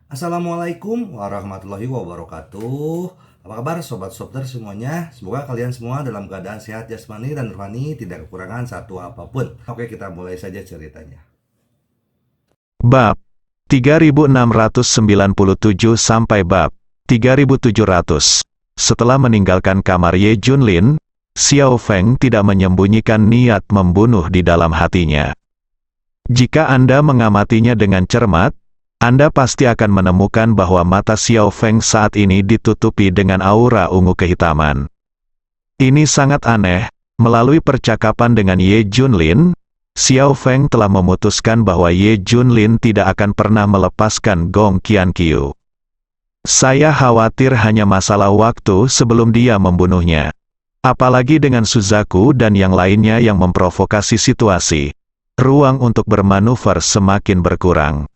Assalamualaikum warahmatullahi wabarakatuh. Apa kabar sobat Sopter semuanya? Semoga kalian semua dalam keadaan sehat jasmani dan rohani, tidak kekurangan satu apapun. Oke, kita mulai saja ceritanya. Bab 3697 sampai bab 3700. Setelah meninggalkan kamar Ye Junlin, Xiao Feng tidak menyembunyikan niat membunuh di dalam hatinya. Jika Anda mengamatinya dengan cermat, Anda pasti akan menemukan bahwa mata Xiao Feng saat ini ditutupi dengan aura ungu kehitaman. Ini sangat aneh. Melalui percakapan dengan Ye Junlin, Xiao Feng telah memutuskan bahwa Ye Junlin tidak akan pernah melepaskan Gong Qianqiu. Saya khawatir hanya masalah waktu sebelum dia membunuhnya. Apalagi dengan Suzaku dan yang lainnya yang memprovokasi situasi. Ruang untuk bermanuver semakin berkurang.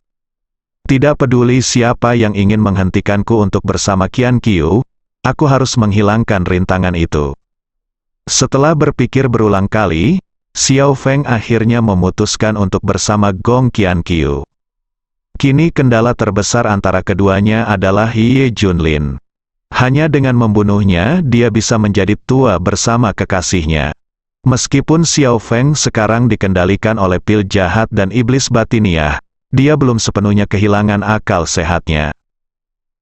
Tidak peduli siapa yang ingin menghentikanku untuk bersama Qianqiu, aku harus menghilangkan rintangan itu. Setelah berpikir berulang kali, Xiao Feng akhirnya memutuskan untuk bersama Gong Qianqiu. Kini kendala terbesar antara keduanya adalah Ye Junlin. Hanya dengan membunuhnya, dia bisa menjadi tua bersama kekasihnya. Meskipun Xiao Feng sekarang dikendalikan oleh pil jahat dan iblis batiniah, dia belum sepenuhnya kehilangan akal sehatnya.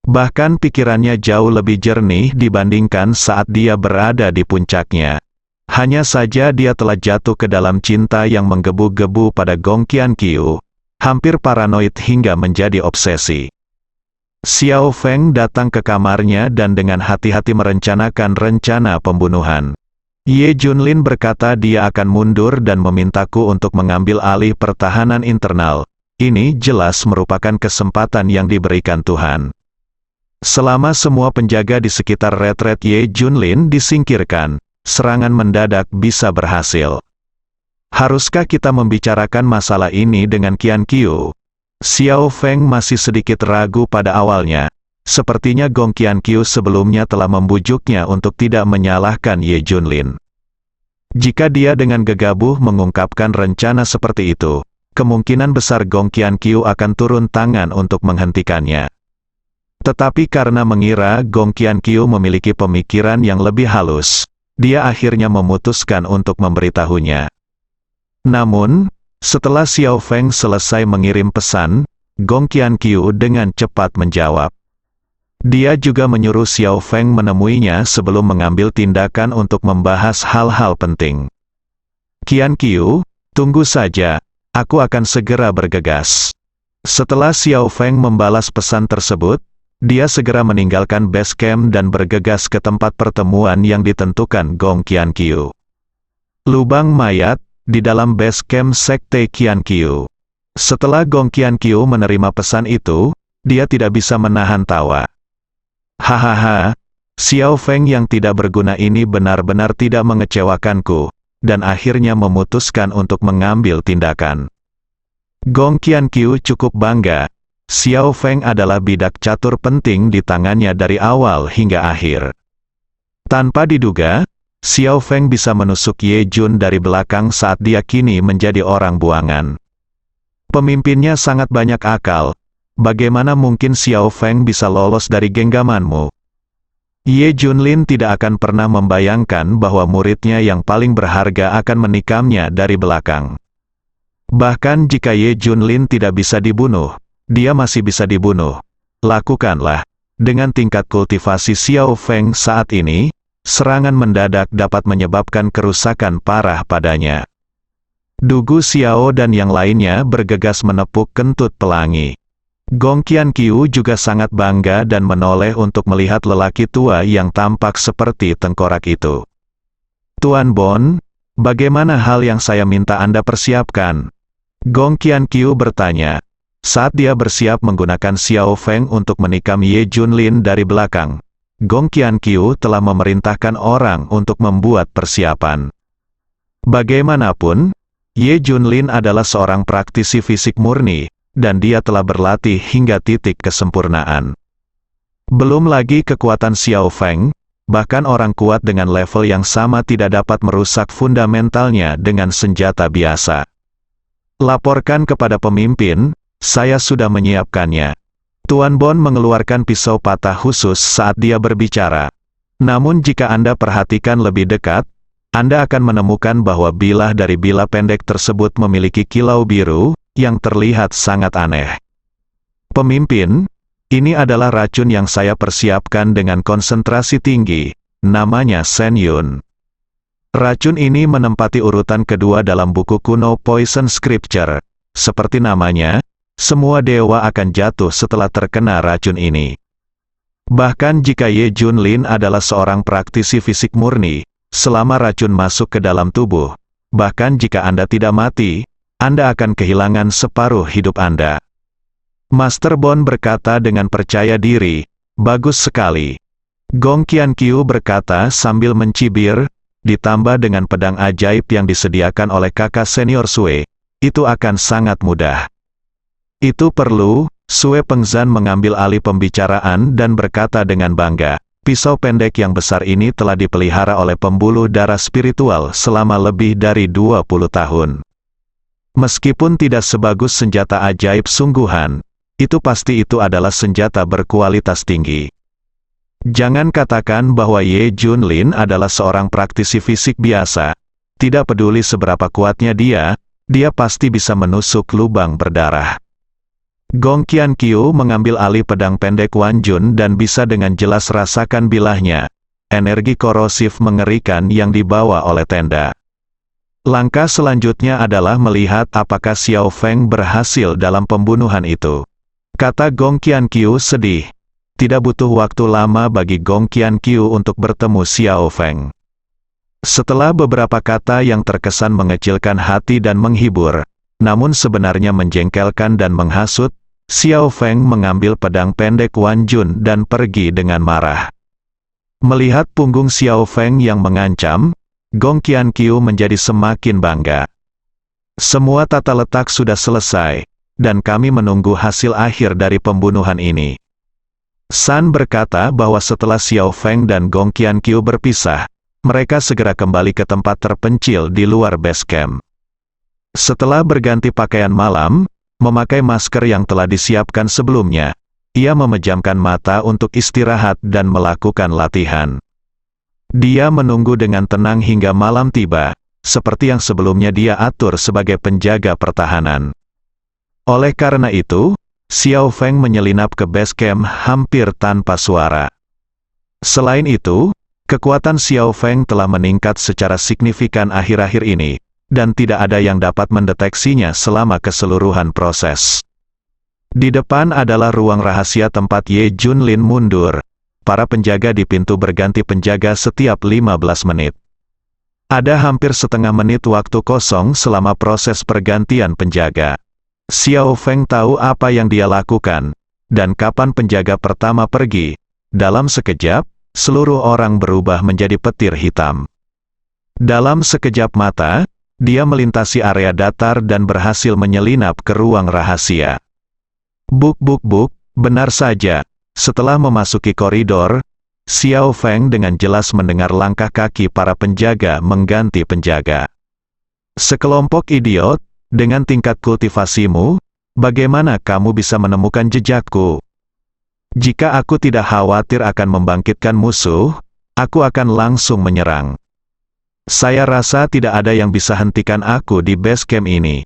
Bahkan pikirannya jauh lebih jernih dibandingkan saat dia berada di puncaknya. Hanya saja dia telah jatuh ke dalam cinta yang menggebu-gebu pada Gong Qianqiu, hampir paranoid hingga menjadi obsesi. Xiao Feng datang ke kamarnya dan dengan hati-hati merencanakan rencana pembunuhan. Ye Junlin berkata dia akan mundur dan memintaku untuk mengambil alih pertahanan internal. Ini jelas merupakan kesempatan yang diberikan Tuhan. Selama semua penjaga di sekitar retret Ye Junlin disingkirkan, serangan mendadak bisa berhasil. Haruskah kita membicarakan masalah ini dengan Qianqiu? Xiao Feng masih sedikit ragu pada awalnya. Sepertinya Gong Qianqiu sebelumnya telah membujuknya untuk tidak menyalahkan Ye Junlin. Jika dia dengan gegabah mengungkapkan rencana seperti itu, kemungkinan besar Gong Qianqiu akan turun tangan untuk menghentikannya. Tetapi karena mengira Gong Qianqiu memiliki pemikiran yang lebih halus, dia akhirnya memutuskan untuk memberitahunya. Namun, setelah Xiao Feng selesai mengirim pesan, Gong Qianqiu dengan cepat menjawab. Dia juga menyuruh Xiao Feng menemuinya sebelum mengambil tindakan untuk membahas hal-hal penting. Qianqiu, tunggu saja, aku akan segera bergegas. Setelah Xiao Feng membalas pesan tersebut, dia segera meninggalkan base camp dan bergegas ke tempat pertemuan yang ditentukan Gong Qianqiu. Lubang mayat, di dalam base camp Sekte Qianqiu. Setelah Gong Qianqiu menerima pesan itu, dia tidak bisa menahan tawa. Hahaha, Xiao Feng yang tidak berguna ini benar-benar tidak mengecewakanku, dan akhirnya memutuskan untuk mengambil tindakan. Gong Qianqiu cukup bangga. Xiao Feng adalah bidak catur penting di tangannya dari awal hingga akhir. Tanpa diduga, Xiao Feng bisa menusuk Ye Jun dari belakang saat dia kini menjadi orang buangan. Pemimpinnya sangat banyak akal. Bagaimana mungkin Xiao Feng bisa lolos dari genggamanmu? Ye Junlin tidak akan pernah membayangkan bahwa muridnya yang paling berharga akan menikamnya dari belakang. Bahkan jika Ye Junlin tidak bisa dibunuh, dia masih bisa dibunuh. Lakukanlah. Dengan tingkat kultivasi Xiao Feng saat ini, serangan mendadak dapat menyebabkan kerusakan parah padanya. Dugu Xiao dan yang lainnya bergegas menepuk kentut pelangi. Gong Qianqiu juga sangat bangga dan menoleh untuk melihat lelaki tua yang tampak seperti tengkorak itu. Tuan Bon, bagaimana hal yang saya minta Anda persiapkan? Gong Qianqiu bertanya. Saat dia bersiap menggunakan Xiao Feng untuk menikam Ye Junlin dari belakang, Gong Qianqiu telah memerintahkan orang untuk membuat persiapan. Bagaimanapun, Ye Junlin adalah seorang praktisi fisik murni, dan dia telah berlatih hingga titik kesempurnaan. Belum lagi kekuatan Xiao Feng, bahkan orang kuat dengan level yang sama tidak dapat merusak fundamentalnya dengan senjata biasa. Laporkan kepada pemimpin, saya sudah menyiapkannya. Tuan Bond mengeluarkan pisau patah khusus saat dia berbicara. Namun jika Anda perhatikan lebih dekat, Anda akan menemukan bahwa bilah dari bilah pendek tersebut memiliki kilau biru, yang terlihat sangat aneh. Pemimpin, ini adalah racun yang saya persiapkan dengan konsentrasi tinggi, namanya Shen Yun. Racun ini menempati urutan kedua dalam buku kuno Poison Scripture. Seperti namanya, semua dewa akan jatuh setelah terkena racun ini. Bahkan jika Ye Junlin adalah seorang praktisi fisik murni, selama racun masuk ke dalam tubuh, bahkan jika Anda tidak mati, Anda akan kehilangan separuh hidup Anda. Master Bond berkata dengan percaya diri, bagus sekali. Gong Qianqiu berkata sambil mencibir, ditambah dengan pedang ajaib yang disediakan oleh kakak senior Sue, itu akan sangat mudah. Itu perlu, Sue Pengzan mengambil alih pembicaraan dan berkata dengan bangga, pisau pendek yang besar ini telah dipelihara oleh pembuluh darah spiritual selama lebih dari 20 tahun. Meskipun tidak sebagus senjata ajaib sungguhan, itu pasti itu adalah senjata berkualitas tinggi. Jangan katakan bahwa Ye Junlin adalah seorang praktisi fisik biasa. Tidak peduli seberapa kuatnya dia pasti bisa menusuk lubang berdarah. Gong Qianqiu mengambil alih pedang pendek Wan Jun dan bisa dengan jelas rasakan bilahnya, energi korosif mengerikan yang dibawa oleh tenda. Langkah selanjutnya adalah melihat apakah Xiao Feng berhasil dalam pembunuhan itu. Kata Gong Qianqiu sedih. Tidak butuh waktu lama bagi Gong Qianqiu untuk bertemu Xiao Feng. Setelah beberapa kata yang terkesan mengecilkan hati dan menghibur, namun sebenarnya menjengkelkan dan menghasut, Xiao Feng mengambil pedang pendek Wan Jun dan pergi dengan marah. Melihat punggung Xiao Feng yang mengancam, Gong Qianqiu menjadi semakin bangga. Semua tata letak sudah selesai, dan kami menunggu hasil akhir dari pembunuhan ini. San berkata bahwa setelah Xiao Feng dan Gong Qianqiu berpisah, mereka segera kembali ke tempat terpencil di luar base camp. Setelah berganti pakaian malam, memakai masker yang telah disiapkan sebelumnya, ia memejamkan mata untuk istirahat dan melakukan latihan. Dia menunggu dengan tenang hingga malam tiba, seperti yang sebelumnya dia atur sebagai penjaga pertahanan. Oleh karena itu, Xiao Feng menyelinap ke base camp hampir tanpa suara. Selain itu, kekuatan Xiao Feng telah meningkat secara signifikan akhir-akhir ini, dan tidak ada yang dapat mendeteksinya selama keseluruhan proses. Di depan adalah ruang rahasia tempat Ye Junlin mundur. Para penjaga di pintu berganti penjaga setiap 15 menit. Ada hampir setengah menit waktu kosong selama proses pergantian penjaga. Xiao Feng tahu apa yang dia lakukan, dan kapan penjaga pertama pergi. Dalam sekejap, seluruh orang berubah menjadi petir hitam. Dalam sekejap mata, dia melintasi area datar dan berhasil menyelinap ke ruang rahasia. Buk, benar saja. Setelah memasuki koridor, Xiao Feng dengan jelas mendengar langkah kaki para penjaga mengganti penjaga. Sekelompok idiot, dengan tingkat kultivasimu, bagaimana kamu bisa menemukan jejakku? Jika aku tidak khawatir akan membangkitkan musuh, aku akan langsung menyerang. Saya rasa tidak ada yang bisa hentikan aku di base camp ini.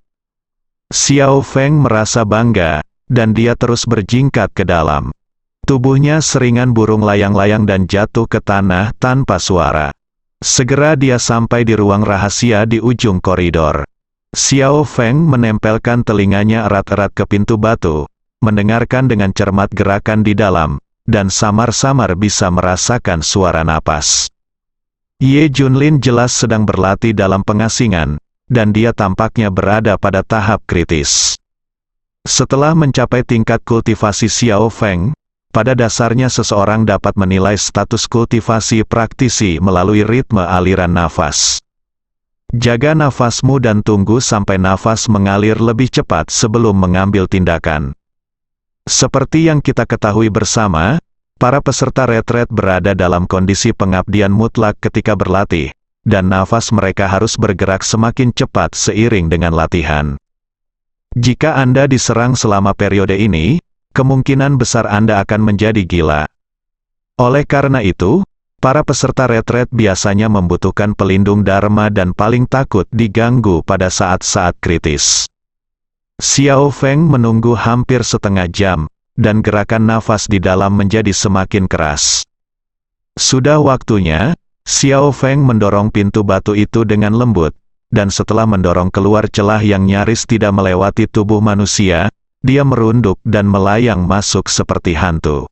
Xiao Feng merasa bangga, dan dia terus berjingkat ke dalam. Tubuhnya seringan burung layang-layang dan jatuh ke tanah tanpa suara. Segera dia sampai di ruang rahasia di ujung koridor. Xiao Feng menempelkan telinganya erat-erat ke pintu batu, mendengarkan dengan cermat gerakan di dalam, dan samar-samar bisa merasakan suara napas. Ye Junlin jelas sedang berlatih dalam pengasingan, dan dia tampaknya berada pada tahap kritis. Setelah mencapai tingkat kultivasi Xiao Feng, pada dasarnya seseorang dapat menilai status kultivasi praktisi melalui ritme aliran nafas. Jaga nafasmu dan tunggu sampai nafas mengalir lebih cepat sebelum mengambil tindakan. Seperti yang kita ketahui bersama, para peserta retret berada dalam kondisi pengabdian mutlak ketika berlatih, dan nafas mereka harus bergerak semakin cepat seiring dengan latihan. Jika Anda diserang selama periode ini, kemungkinan besar Anda akan menjadi gila. Oleh karena itu, para peserta retret biasanya membutuhkan pelindung dharma dan paling takut diganggu pada saat-saat kritis. Xiao Feng menunggu hampir setengah jam, dan gerakan nafas di dalam menjadi semakin keras. Sudah waktunya, Xiao Feng mendorong pintu batu itu dengan lembut, dan setelah mendorong keluar celah yang nyaris tidak melewati tubuh manusia, dia merunduk dan melayang masuk seperti hantu.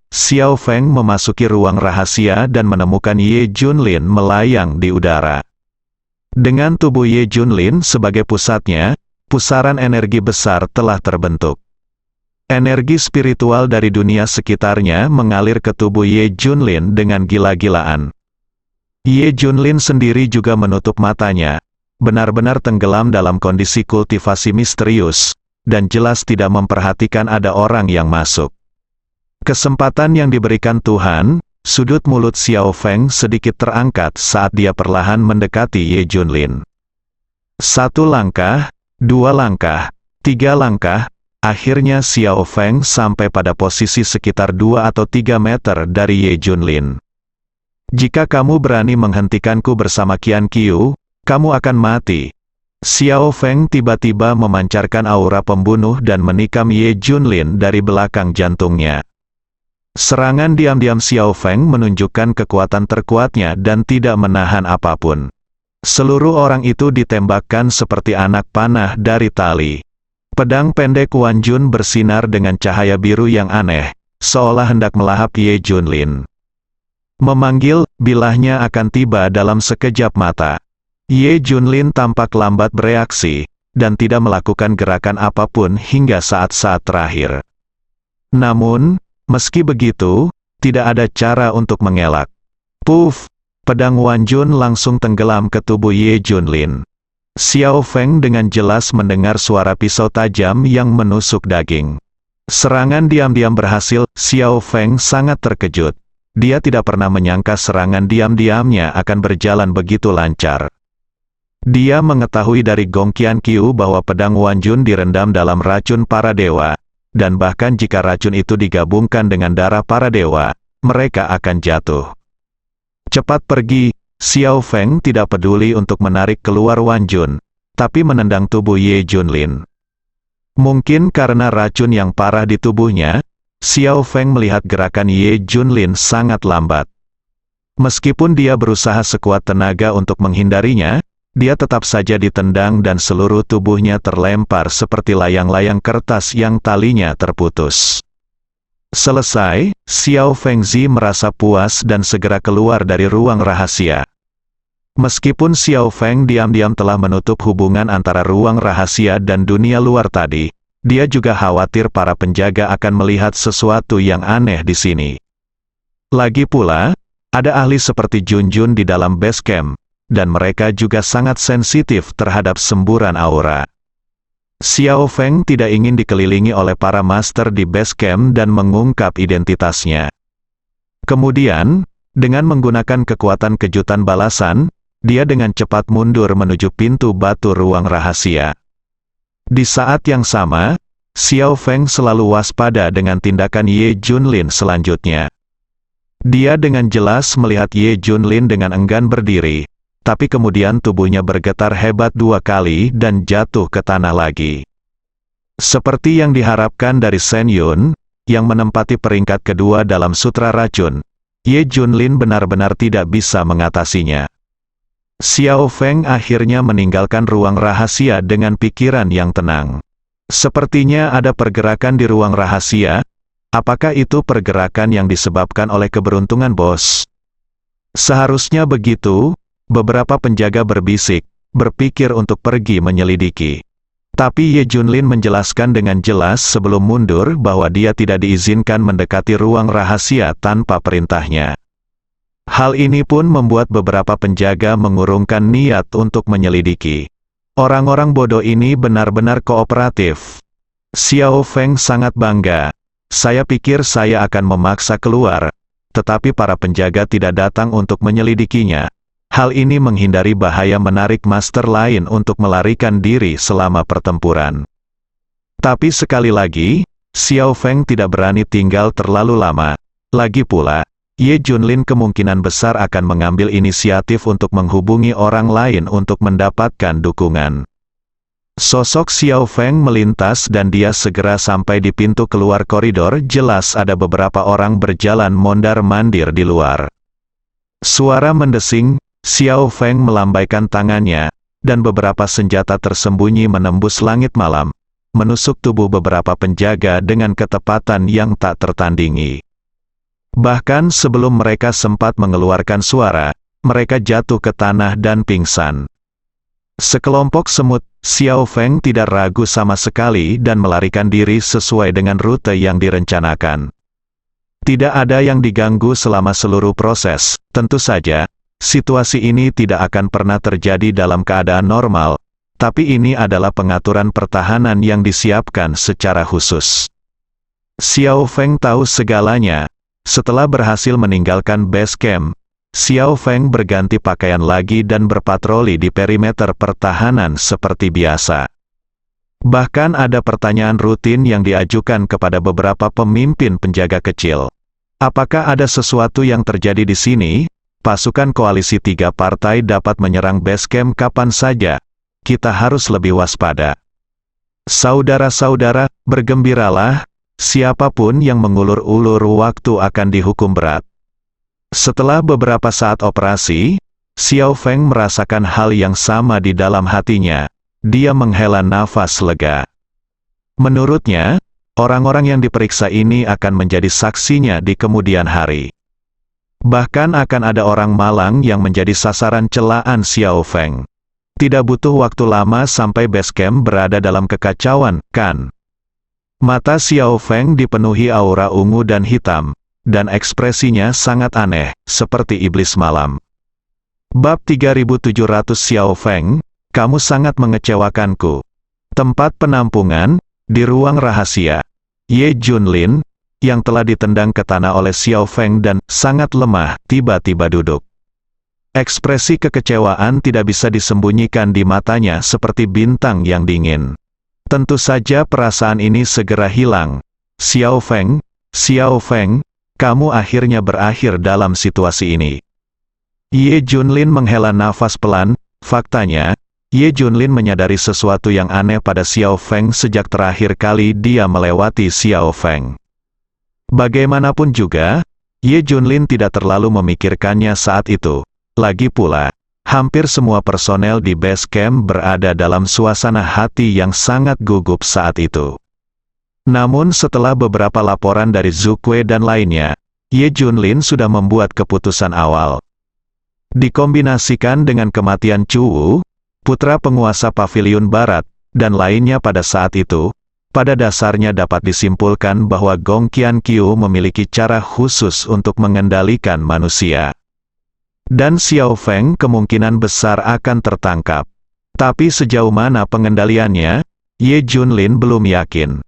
Xiao Feng memasuki ruang rahasia dan menemukan Ye Junlin melayang di udara. Dengan tubuh Ye Junlin sebagai pusatnya, pusaran energi besar telah terbentuk. Energi spiritual dari dunia sekitarnya mengalir ke tubuh Ye Junlin dengan gila-gilaan. Ye Junlin sendiri juga menutup matanya, benar-benar tenggelam dalam kondisi kultivasi misterius, dan jelas tidak memperhatikan ada orang yang masuk. Kesempatan yang diberikan Tuhan, sudut mulut Xiao Feng sedikit terangkat saat dia perlahan mendekati Ye Junlin. 1 langkah, 2 langkah, 3 langkah, akhirnya Xiao Feng sampai pada posisi sekitar 2 atau 3 meter dari Ye Junlin. Jika kamu berani menghentikanku bersama Qian Qiu, kamu akan mati. Xiao Feng tiba-tiba memancarkan aura pembunuh dan menikam Ye Junlin dari belakang jantungnya. Serangan diam-diam Xiao Feng menunjukkan kekuatan terkuatnya dan tidak menahan apapun. Seluruh orang itu ditembakkan seperti anak panah dari tali. Pedang pendek Wan Jun bersinar dengan cahaya biru yang aneh, seolah hendak melahap Ye Junlin. Memanggil, bilahnya akan tiba dalam sekejap mata. Ye Junlin tampak lambat bereaksi, dan tidak melakukan gerakan apapun hingga saat-saat terakhir. Namun, meski begitu, tidak ada cara untuk mengelak. Puff! Pedang Wan Jun langsung tenggelam ke tubuh Ye Junlin. Xiao Feng dengan jelas mendengar suara pisau tajam yang menusuk daging. Serangan diam-diam berhasil, Xiao Feng sangat terkejut. Dia tidak pernah menyangka serangan diam-diamnya akan berjalan begitu lancar. Dia mengetahui dari Gong Qian Qiu bahwa pedang Wan Jun direndam dalam racun para dewa, dan bahkan jika racun itu digabungkan dengan darah para dewa, mereka akan jatuh. Cepat pergi, Xiao Feng tidak peduli untuk menarik keluar Wan Jun, tapi menendang tubuh Ye Junlin. Mungkin karena racun yang parah di tubuhnya, Xiao Feng melihat gerakan Ye Junlin sangat lambat. Meskipun dia berusaha sekuat tenaga untuk menghindarinya, dia tetap saja ditendang dan seluruh tubuhnya terlempar seperti layang-layang kertas yang talinya terputus. Selesai, Xiao Fengzi merasa puas dan segera keluar dari ruang rahasia. Meskipun Xiao Feng diam-diam telah menutup hubungan antara ruang rahasia dan dunia luar tadi, dia juga khawatir para penjaga akan melihat sesuatu yang aneh di sini. Lagi pula, ada ahli seperti Jun Jun di dalam base camp, dan mereka juga sangat sensitif terhadap semburan aura. Xiao Feng tidak ingin dikelilingi oleh para master di base camp dan mengungkap identitasnya. Kemudian, dengan menggunakan kekuatan kejutan balasan, dia dengan cepat mundur menuju pintu batu ruang rahasia. Di saat yang sama, Xiao Feng selalu waspada dengan tindakan Ye Junlin selanjutnya. Dia dengan jelas melihat Ye Junlin dengan enggan berdiri, tapi kemudian tubuhnya bergetar hebat 2 kali dan jatuh ke tanah lagi. Seperti yang diharapkan dari Shen Yun, yang menempati peringkat kedua dalam sutra racun, Ye Junlin benar-benar tidak bisa mengatasinya. Xiao Feng akhirnya meninggalkan ruang rahasia dengan pikiran yang tenang. Sepertinya ada pergerakan di ruang rahasia. Apakah itu pergerakan yang disebabkan oleh keberuntungan bos? Seharusnya begitu. Beberapa penjaga berbisik, berpikir untuk pergi menyelidiki. Tapi Ye Junlin menjelaskan dengan jelas sebelum mundur bahwa dia tidak diizinkan mendekati ruang rahasia tanpa perintahnya. Hal ini pun membuat beberapa penjaga mengurungkan niat untuk menyelidiki. Orang-orang bodoh ini benar-benar kooperatif. Xiao Feng sangat bangga. Saya pikir saya akan memaksa keluar, tetapi para penjaga tidak datang untuk menyelidikinya. Hal ini menghindari bahaya menarik master lain untuk melarikan diri selama pertempuran. Tapi sekali lagi, Xiao Feng tidak berani tinggal terlalu lama. Lagi pula, Ye Junlin kemungkinan besar akan mengambil inisiatif untuk menghubungi orang lain untuk mendapatkan dukungan. Sosok Xiao Feng melintas dan dia segera sampai di pintu keluar koridor. Jelas ada beberapa orang berjalan mondar-mandir di luar. Suara mendesing, Xiao Feng melambaikan tangannya, dan beberapa senjata tersembunyi menembus langit malam, menusuk tubuh beberapa penjaga dengan ketepatan yang tak tertandingi. Bahkan sebelum mereka sempat mengeluarkan suara, mereka jatuh ke tanah dan pingsan. Sekelompok semut, Xiao Feng tidak ragu sama sekali dan melarikan diri sesuai dengan rute yang direncanakan. Tidak ada yang diganggu selama seluruh proses. Tentu saja, situasi ini tidak akan pernah terjadi dalam keadaan normal, tapi ini adalah pengaturan pertahanan yang disiapkan secara khusus. Xiao Feng tahu segalanya. Setelah berhasil meninggalkan base camp, Xiao Feng berganti pakaian lagi dan berpatroli di perimeter pertahanan seperti biasa. Bahkan ada pertanyaan rutin yang diajukan kepada beberapa pemimpin penjaga kecil. Apakah ada sesuatu yang terjadi di sini? Pasukan koalisi 3 partai dapat menyerang base camp kapan saja. Kita harus lebih waspada. Saudara-saudara, bergembiralah. Siapapun yang mengulur-ulur waktu akan dihukum berat. Setelah beberapa saat operasi, Xiao Feng merasakan hal yang sama di dalam hatinya. Dia menghela nafas lega. Menurutnya, orang-orang yang diperiksa ini akan menjadi saksinya di kemudian hari. Bahkan akan ada orang malang yang menjadi sasaran celaan Xiao Feng. Tidak butuh waktu lama sampai base camp berada dalam kekacauan, kan? Mata Xiao Feng dipenuhi aura ungu dan hitam, dan ekspresinya sangat aneh, seperti iblis malam. Bab 3700 Xiao Feng, kamu sangat mengecewakanku. Tempat penampungan, di ruang rahasia. Ye Junlin, yang telah ditendang ke tanah oleh Xiao Feng dan sangat lemah, tiba-tiba duduk. Ekspresi kekecewaan tidak bisa disembunyikan di matanya seperti bintang yang dingin. Tentu saja perasaan ini segera hilang. Xiao Feng, kamu akhirnya berakhir dalam situasi ini. Ye Junlin menghela nafas pelan. Faktanya, Ye Junlin menyadari sesuatu yang aneh pada Xiao Feng sejak terakhir kali dia melewati Xiao Feng. Bagaimanapun juga, Ye Junlin tidak terlalu memikirkannya saat itu. Lagi pula, hampir semua personel di base camp berada dalam suasana hati yang sangat gugup saat itu. Namun setelah beberapa laporan dari Zukue dan lainnya, Ye Junlin sudah membuat keputusan awal. Dikombinasikan dengan kematian Chu Wu, putra penguasa Paviliun Barat, dan lainnya pada saat itu, pada dasarnya dapat disimpulkan bahwa Gong Qianqiu memiliki cara khusus untuk mengendalikan manusia. Dan Xiao Feng kemungkinan besar akan tertangkap. Tapi sejauh mana pengendaliannya, Ye Junlin belum yakin.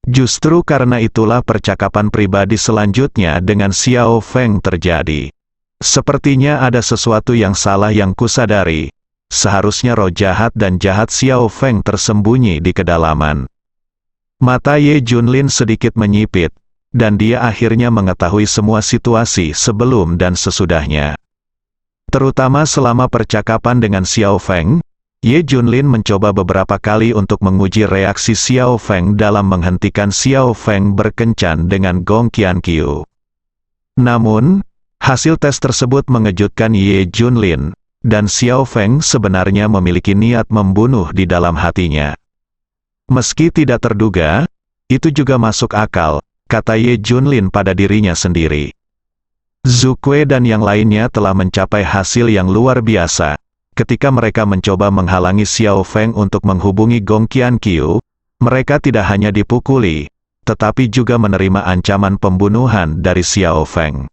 Justru karena itulah percakapan pribadi selanjutnya dengan Xiao Feng terjadi. Sepertinya ada sesuatu yang salah yang kusadari. Seharusnya roh jahat dan jahat Xiao Feng tersembunyi di kedalaman. Mata Ye Junlin sedikit menyipit, dan dia akhirnya mengetahui semua situasi sebelum dan sesudahnya. Terutama selama percakapan dengan Xiao Feng, Ye Junlin mencoba beberapa kali untuk menguji reaksi Xiao Feng dalam menghentikan Xiao Feng berkencan dengan Gong Qianqiu. Namun, hasil tes tersebut mengejutkan Ye Junlin, dan Xiao Feng sebenarnya memiliki niat membunuh di dalam hatinya. Meski tidak terduga, itu juga masuk akal, kata Ye Junlin pada dirinya sendiri. Zukue dan yang lainnya telah mencapai hasil yang luar biasa. Ketika mereka mencoba menghalangi Xiao Feng untuk menghubungi Gong Qianqiu, mereka tidak hanya dipukuli, tetapi juga menerima ancaman pembunuhan dari Xiao Feng.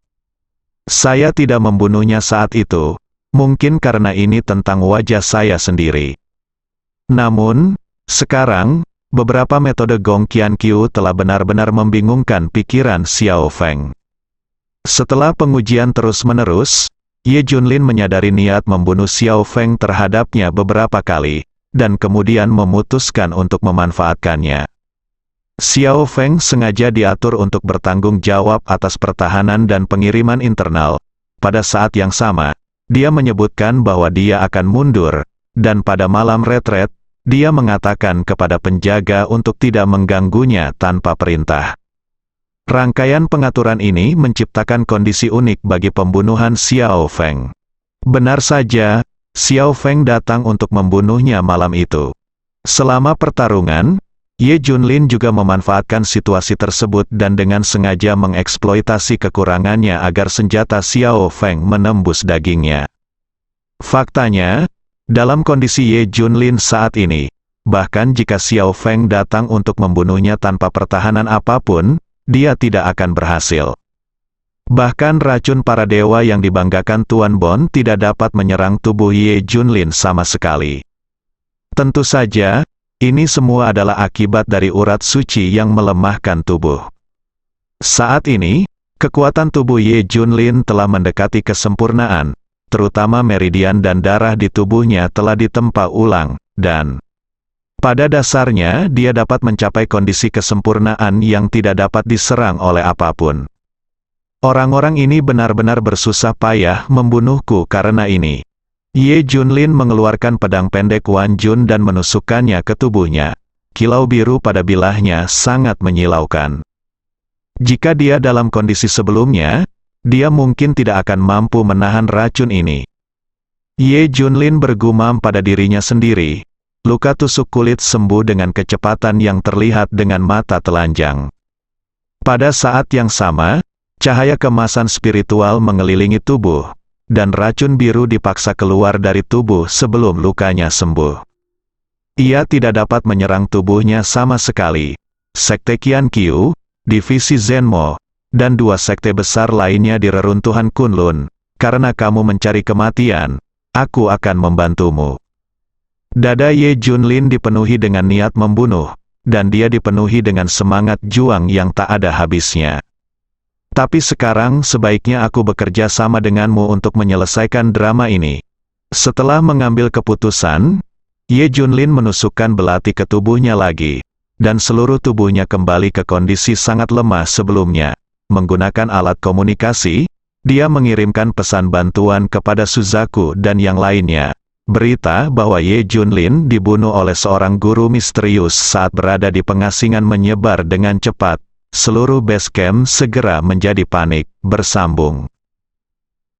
Saya tidak membunuhnya saat itu, mungkin karena ini tentang wajah saya sendiri. Namun, sekarang, beberapa metode Gong Qianqiu telah benar-benar membingungkan pikiran Xiao Feng. Setelah pengujian terus-menerus, Ye Junlin menyadari niat membunuh Xiao Feng terhadapnya beberapa kali, dan kemudian memutuskan untuk memanfaatkannya. Xiao Feng sengaja diatur untuk bertanggung jawab atas pertahanan dan pengiriman internal. Pada saat yang sama, dia menyebutkan bahwa dia akan mundur, dan pada malam retret, dia mengatakan kepada penjaga untuk tidak mengganggunya tanpa perintah. Rangkaian pengaturan ini menciptakan kondisi unik bagi pembunuhan Xiao Feng. Benar saja, Xiao Feng datang untuk membunuhnya malam itu. Selama pertarungan, Ye Junlin juga memanfaatkan situasi tersebut dan dengan sengaja mengeksploitasi kekurangannya agar senjata Xiao Feng menembus dagingnya. Faktanya, dalam kondisi Ye Junlin saat ini, bahkan jika Xiao Feng datang untuk membunuhnya tanpa pertahanan apapun, dia tidak akan berhasil. Bahkan racun para dewa yang dibanggakan Tuan Bon tidak dapat menyerang tubuh Ye Junlin sama sekali. Tentu saja, ini semua adalah akibat dari urat suci yang melemahkan tubuh. Saat ini, kekuatan tubuh Ye Junlin telah mendekati kesempurnaan, terutama meridian dan darah di tubuhnya telah ditempa ulang, dan pada dasarnya dia dapat mencapai kondisi kesempurnaan yang tidak dapat diserang oleh apapun. Orang-orang ini benar-benar bersusah payah membunuhku karena ini. Ye Junlin mengeluarkan pedang pendek Wan Jun dan menusukkannya ke tubuhnya. Kilau biru pada bilahnya sangat menyilaukan. Jika dia dalam kondisi sebelumnya, dia mungkin tidak akan mampu menahan racun ini. Ye Junlin bergumam pada dirinya sendiri. Luka tusuk kulit sembuh dengan kecepatan yang terlihat dengan mata telanjang. Pada saat yang sama, cahaya kemasan spiritual mengelilingi tubuh, dan racun biru dipaksa keluar dari tubuh sebelum lukanya sembuh. Ia tidak dapat menyerang tubuhnya sama sekali. Sekte Qian Qiu, Divisi Zenmo, dan dua sekte besar lainnya di reruntuhan Kunlun. Karena kamu mencari kematian, aku akan membantumu. Dada Ye Junlin dipenuhi dengan niat membunuh, dan dia dipenuhi dengan semangat juang yang tak ada habisnya. Tapi sekarang sebaiknya aku bekerja sama denganmu untuk menyelesaikan drama ini. Setelah mengambil keputusan, Ye Junlin menusukkan belati ke tubuhnya lagi, dan seluruh tubuhnya kembali ke kondisi sangat lemah sebelumnya. Menggunakan alat komunikasi, dia mengirimkan pesan bantuan kepada Suzaku dan yang lainnya. Berita bahwa Ye Junlin dibunuh oleh seorang guru misterius saat berada di pengasingan menyebar dengan cepat. Seluruh base camp segera menjadi panik, bersambung.